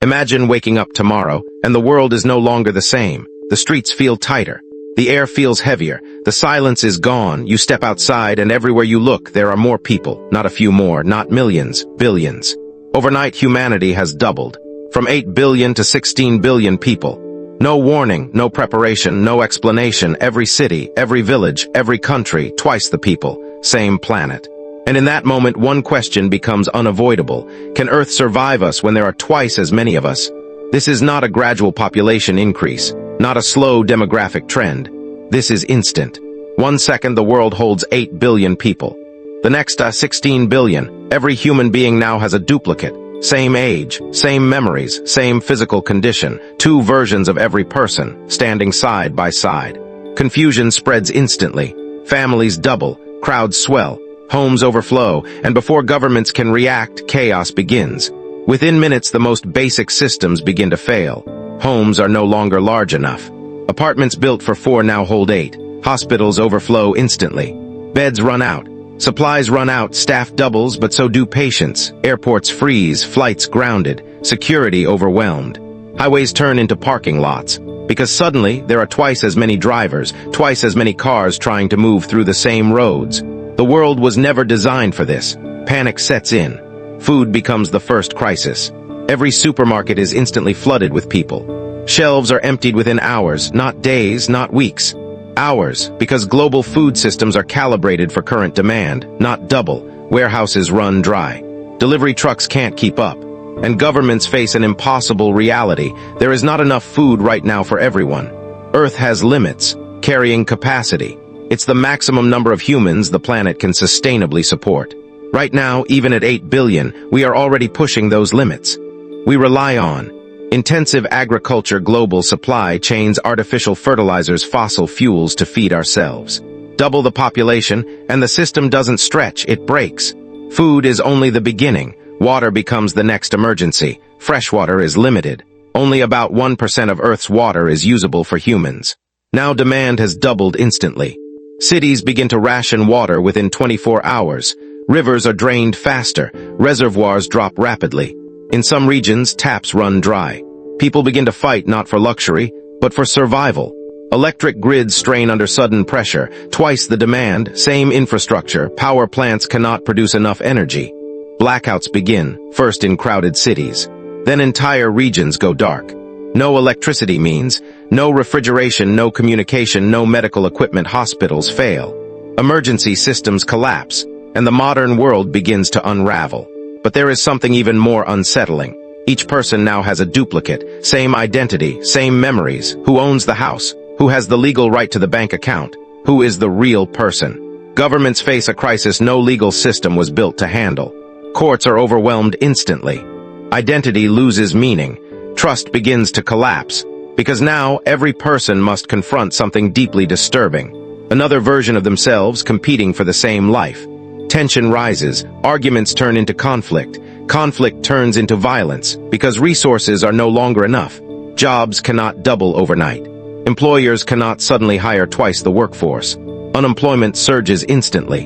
Imagine waking up tomorrow, and the world is no longer the same. The streets feel tighter. The air feels heavier. The silence is gone. You step outside, and everywhere you look, there are more people. Not a few more, not millions, billions. Overnight, humanity has doubled. From 8 billion to 16 billion people. No warning, no preparation, no explanation. Every city, every village, every country, twice the people, same planet. And in that moment, one question becomes unavoidable. Can Earth survive us when there are twice as many of us? This is not a gradual population increase, not a slow demographic trend. This is instant. 1 second, the world holds 8 billion people. The next, 16 billion. Every human being now has a duplicate. Same age, same memories, same physical condition. 2 versions of every person, standing side by side. Confusion spreads instantly. Families double, crowds swell. Homes overflow, and before governments can react, chaos begins. Within minutes, the most basic systems begin to fail. Homes are no longer large enough. Apartments built for 4 now hold 8. Hospitals overflow instantly. Beds run out. Supplies run out, staff doubles, but so do patients. Airports freeze, flights grounded, security overwhelmed. Highways turn into parking lots, because suddenly there are twice as many drivers, twice as many cars trying to move through the same roads. The world was never designed for this. Panic sets in. Food becomes the first crisis. Every supermarket is instantly flooded with people. Shelves are emptied within hours, not days, not weeks. Hours, because global food systems are calibrated for current demand, not double. Warehouses run dry. Delivery trucks can't keep up. And governments face an impossible reality. There is not enough food right now for everyone. Earth has limits, carrying capacity. It's the maximum number of humans the planet can sustainably support. Right now, even at 8 billion, we are already pushing those limits. We rely on intensive agriculture, global supply chains, artificial fertilizers, fossil fuels to feed ourselves. Double the population, and the system doesn't stretch, it breaks. Food is only the beginning. Water becomes the next emergency. Freshwater is limited. Only about 1% of Earth's water is usable for humans. Now demand has doubled instantly. Cities begin to ration water within 24 hours. Rivers are drained faster. Reservoirs drop rapidly. In some regions, taps run dry. People begin to fight not for luxury, but for survival. Electric grids strain under sudden pressure. Twice the demand, same infrastructure. Power plants cannot produce enough energy. Blackouts begin, first in crowded cities. Then entire regions go dark. No electricity means no refrigeration, no communication, no medical equipment. Hospitals fail. Emergency systems collapse, and the modern world begins to unravel. But there is something even more unsettling. Each person now has a duplicate, same identity, same memories. Who owns the house? Who has the legal right to the bank account? Who is the real person? Governments face a crisis no legal system was built to handle. Courts are overwhelmed instantly. Identity loses meaning. Trust begins to collapse, because now every person must confront something deeply disturbing. Another version of themselves competing for the same life. Tension rises, arguments turn into conflict. Conflict turns into violence, because resources are no longer enough. Jobs cannot double overnight. Employers cannot suddenly hire twice the workforce. Unemployment surges instantly.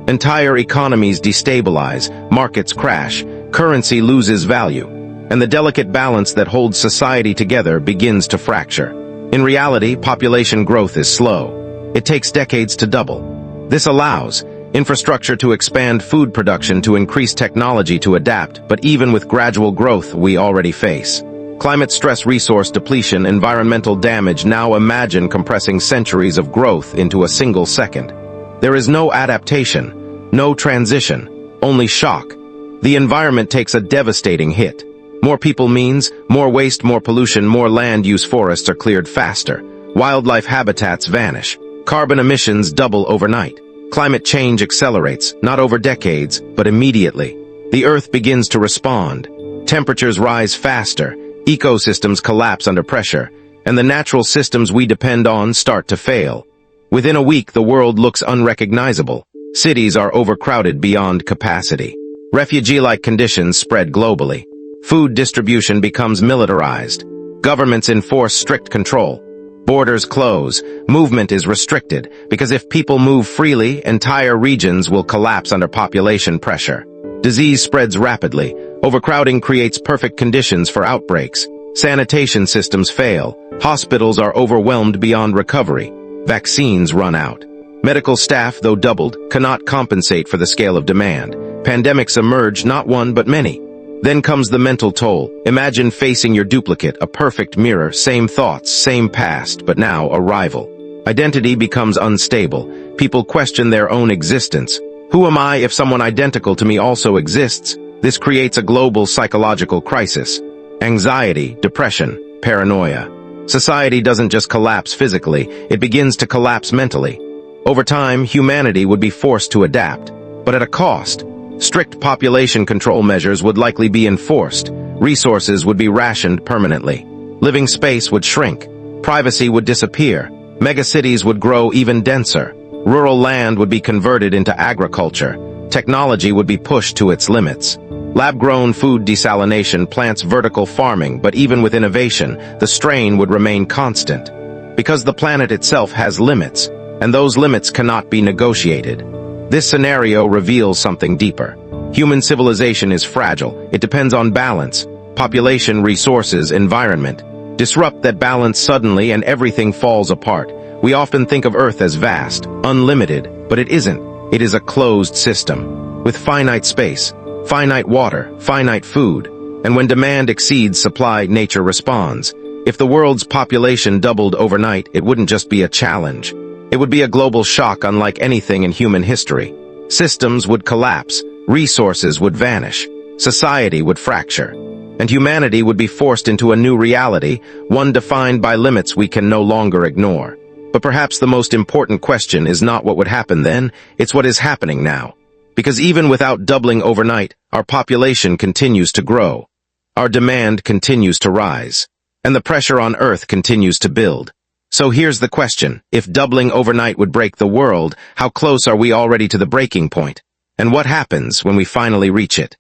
Entire economies destabilize, markets crash, currency loses value, and the delicate balance that holds society together begins to fracture. In reality, population growth is slow. It takes decades to double. This allows infrastructure to expand, food production to increase, technology to adapt, but even with gradual growth we already face climate stress, resource depletion, environmental damage. Now imagine compressing centuries of growth into a single second. There is no adaptation, no transition, only shock. The environment takes a devastating hit. More people means more waste, more pollution, more land use. Forests are cleared faster. Wildlife habitats vanish. Carbon emissions double overnight. Climate change accelerates, not over decades, but immediately. The Earth begins to respond. Temperatures rise faster. Ecosystems collapse under pressure, and the natural systems we depend on start to fail. Within a week, the world looks unrecognizable. Cities are overcrowded beyond capacity. Refugee-like conditions spread globally. Food distribution becomes militarized. Governments enforce strict control. Borders close. Movement is restricted, because if people move freely, entire regions will collapse under population pressure. Disease spreads rapidly. Overcrowding creates perfect conditions for outbreaks. Sanitation systems fail. Hospitals are overwhelmed beyond recovery. Vaccines run out. Medical staff, though doubled, cannot compensate for the scale of demand. Pandemics emerge, not one but many. Then comes the mental toll. Imagine facing your duplicate, a perfect mirror, same thoughts, same past, but now a rival. Identity becomes unstable. People question their own existence. Who am I if someone identical to me also exists? This creates a global psychological crisis. Anxiety, depression, paranoia. Society doesn't just collapse physically, it begins to collapse mentally. Over time, humanity would be forced to adapt, but at a cost. Strict population control measures would likely be enforced. Resources would be rationed permanently. Living space would shrink. Privacy would disappear. Megacities would grow even denser. Rural land would be converted into agriculture. Technology would be pushed to its limits. Lab-grown food desalination plants vertical farming, but even with innovation, the strain would remain constant. Because the planet itself has limits, and those limits cannot be negotiated. This scenario reveals something deeper. Human civilization is fragile. It depends on balance. Population, resources, environment. Disrupt that balance suddenly and everything falls apart. We often think of Earth as vast, unlimited, but it isn't. It is a closed system, with finite space, finite water, finite food. And when demand exceeds supply, nature responds. If the world's population doubled overnight, it wouldn't just be a challenge. It would be a global shock unlike anything in human history. Systems would collapse, resources would vanish, society would fracture, and humanity would be forced into a new reality, one defined by limits we can no longer ignore. But perhaps the most important question is not what would happen then, it's what is happening now. Because even without doubling overnight, our population continues to grow. Our demand continues to rise. And the pressure on Earth continues to build. So here's the question. If doubling overnight would break the world, how close are we already to the breaking point? And what happens when we finally reach it?